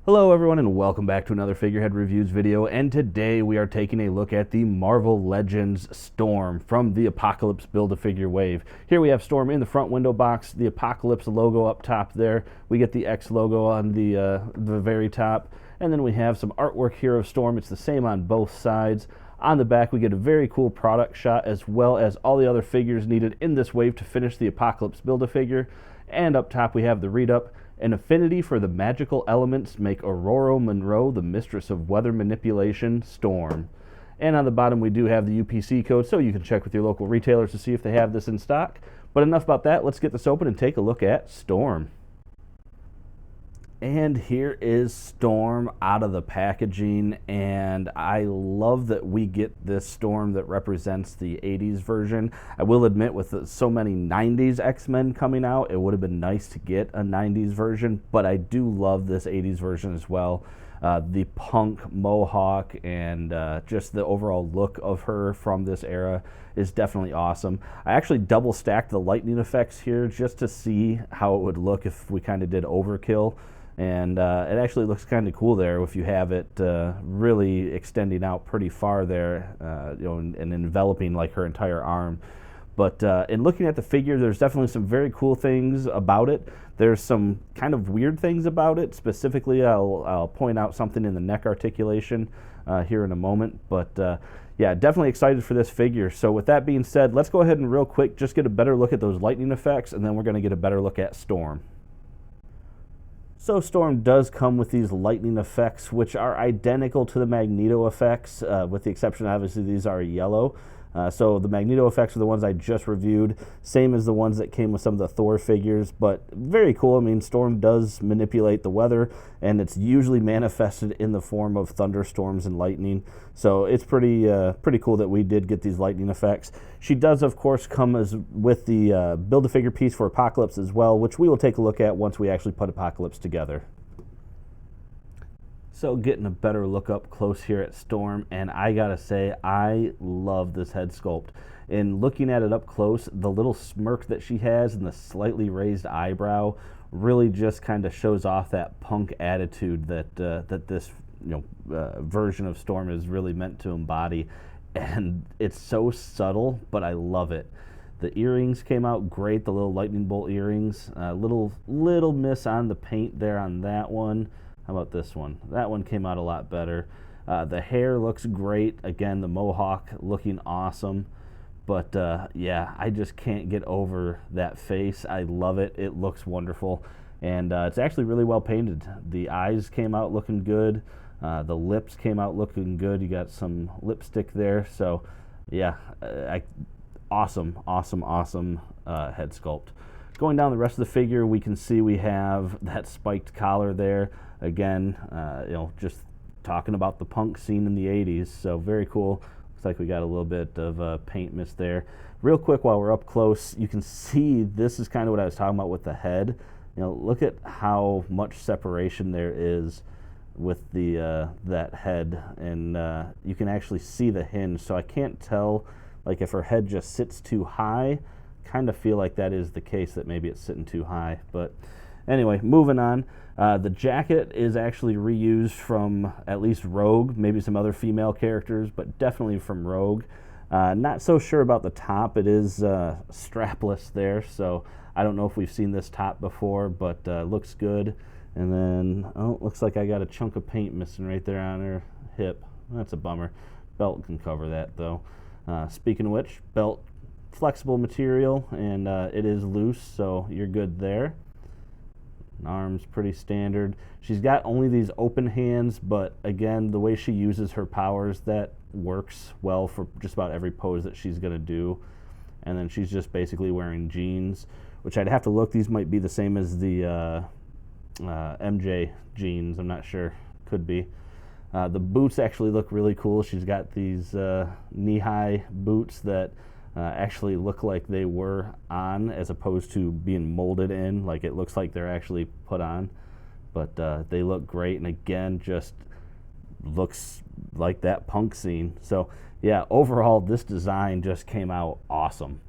Hello everyone and welcome back to another Figurehead Reviews video, and today we are taking a look at the Marvel Legends Storm from the Apocalypse Build-A-Figure wave. Here we have Storm in the front window box, the Apocalypse logo up top there. We get the X logo on the very top, and then we have some artwork here of Storm. It's the same on both sides. On the back we get a very cool product shot as well as all the other figures needed in this wave to finish the Apocalypse Build-A-Figure. And up top we have the read-up. An affinity for the magical elements make Ororo Munroe the mistress of weather manipulation, Storm. And on the bottom we do have the UPC code, so you can check with your local retailers to see if they have this in stock. But enough about that, let's get this open and take a look at Storm. And here is Storm out of the packaging, and I love that we get this Storm that represents the 80s version. I will admit, with so many 90s X-Men coming out, it would have been nice to get a 90s version, but I do love this 80s version as well. The punk mohawk and just the overall look of her from this era is definitely awesome. I actually double stacked the lightning effects here just to see how it would look if we kind of did overkill. And it actually looks kind of cool there if you have it really extending out pretty far there, and enveloping like her entire arm. But in looking at the figure, there's definitely some very cool things about it. There's some kind of weird things about it. Specifically, I'll point out something in the neck articulation here in a moment. But yeah, definitely excited for this figure. So with that being said, let's go ahead and real quick just get a better look at those lightning effects, and then we're going to get a better look at Storm. So Storm does come with these lightning effects, which are identical to the Magneto effects, with the exception, obviously, these are yellow. So the Magneto effects are the ones I just reviewed, same as the ones that came with some of the Thor figures, but very cool. I mean, Storm does manipulate the weather, and it's usually manifested in the form of thunderstorms and lightning. So it's pretty cool that we did get these lightning effects. She does, of course, come with the Build-A-Figure piece for Apocalypse as well, which we will take a look at once we actually put Apocalypse together. So getting a better look up close here at Storm, and I gotta say, I love this head sculpt. In looking at it up close, the little smirk that she has and the slightly raised eyebrow really just kind of shows off that punk attitude that that this version of Storm is really meant to embody. And it's so subtle, but I love it. The earrings came out great, the little lightning bolt earrings. Little miss on the paint there on that one. How about this one? That one came out a lot better. The hair looks great. Again, the mohawk looking awesome. But yeah, I just can't get over that face. I love it. It looks wonderful. And it's actually really well painted. The eyes came out looking good. The lips came out looking good. You got some lipstick there. So yeah, awesome head sculpt. Going down the rest of the figure, we can see we have that spiked collar there. Again, just talking about the punk scene in the 80s, so very cool. Looks like we got a little bit of paint mist there. Real quick, while we're up close, you can see this is kind of what I was talking about with the head. Look at how much separation there is with the that head, and you can actually see the hinge. So I can't tell, like, if her head just sits too high. Kind of feel like that is the case, that maybe it's sitting too high. But anyway, moving on. The jacket is actually reused from at least Rogue, maybe some other female characters, but definitely from Rogue. Not so sure about the top. It is strapless there, so I don't know if we've seen this top before, but looks good. And then, looks like I got a chunk of paint missing right there on her hip. That's a bummer. Belt can cover that, though. Speaking of which, belt, flexible material, and it is loose, so you're good there. Arms pretty standard. She's got only these open hands, but again, the way she uses her powers, that works well for just about every pose that she's gonna do. And then she's just basically wearing jeans, which I'd have to look. These might be the same as the MJ jeans. I'm not sure. Could be. The boots actually look really cool. She's got these knee-high boots that actually look like they were on, as opposed to being molded in. Like, it looks like they're actually put on, but they look great, and again, just looks like that punk scene. So yeah, overall, this design just came out awesome.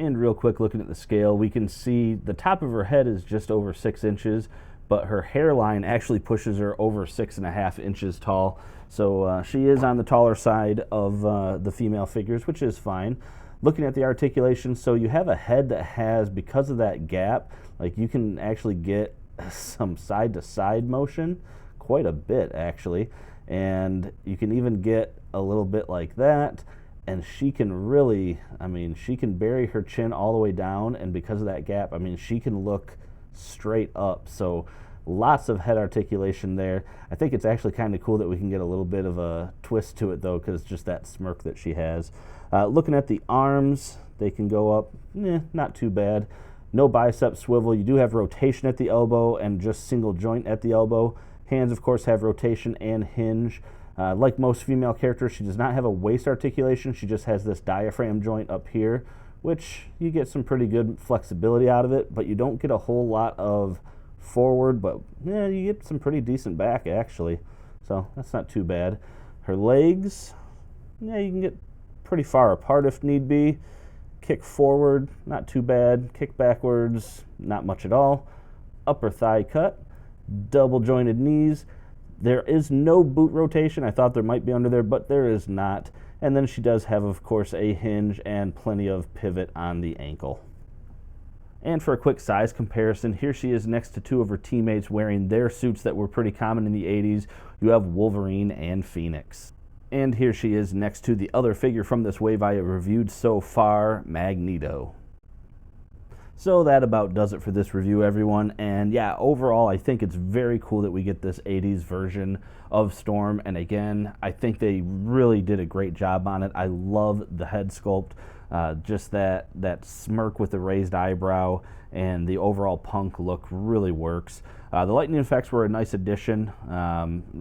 And real quick, looking at the scale, we can see the top of her head is just over 6 inches, but her hairline actually pushes her over 6.5 inches tall. So she is on the taller side of the female figures, which is fine. Looking at the articulation, so you have a head that has, because of that gap, like you can actually get some side-to-side motion, quite a bit actually, and you can even get a little bit like that, and she can really, I mean, she can bury her chin all the way down, and because of that gap, I mean, she can look straight up. So lots of head articulation there. I think it's actually kind of cool that we can get a little bit of a twist to it though, because just that smirk that she has. Looking at the arms, they can go up, not too bad. No bicep swivel. You do have rotation at the elbow and just single joint at the elbow. Hands, of course, have rotation and hinge. Like most female characters, she does not have a waist articulation. She just has this diaphragm joint up here, which you get some pretty good flexibility out of it, but you don't get a whole lot of forward, but you get some pretty decent back, actually. So that's not too bad. Her legs, you can get pretty far apart if need be. Kick forward, not too bad. Kick backwards, not much at all. Upper thigh cut, double jointed knees. There is no boot rotation. I thought there might be under there, but there is not. And then she does have, of course, a hinge and plenty of pivot on the ankle. And for a quick size comparison, here she is next to two of her teammates wearing their suits that were pretty common in the 80s. You have Wolverine and Phoenix. And here she is next to the other figure from this wave I have reviewed so far, Magneto. So that about does it for this review, everyone. And yeah, overall, I think it's very cool that we get this 80s version of Storm. And again, I think they really did a great job on it. I love the head sculpt, just that smirk with the raised eyebrow, and the overall punk look really works. The lightning effects were a nice addition,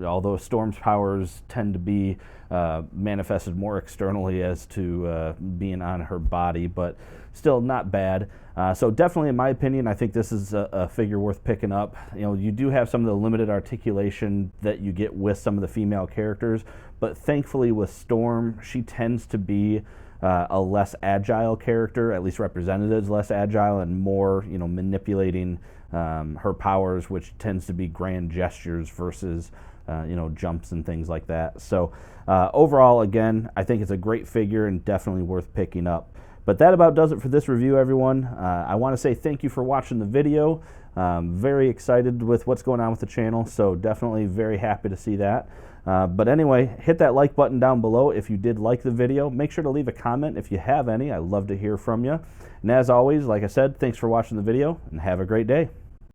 although Storm's powers tend to be manifested more externally as to being on her body, but still not bad. So definitely, in my opinion, I think this is a figure worth picking up. You know, you do have some of the limited articulation that you get with some of the female characters, but thankfully with Storm, she tends to be a less agile character, at least represented as less agile and more, manipulating her powers, which tends to be grand gestures versus, jumps and things like that. So overall, again, I think it's a great figure and definitely worth picking up. But that about does it for this review, everyone. I want to say thank you for watching the video. Very excited with what's going on with the channel, so definitely very happy to see that. But anyway, hit that like button down below if you did like the video. Make sure to leave a comment if you have any. I'd love to hear from you. And as always, like I said, thanks for watching the video, and have a great day.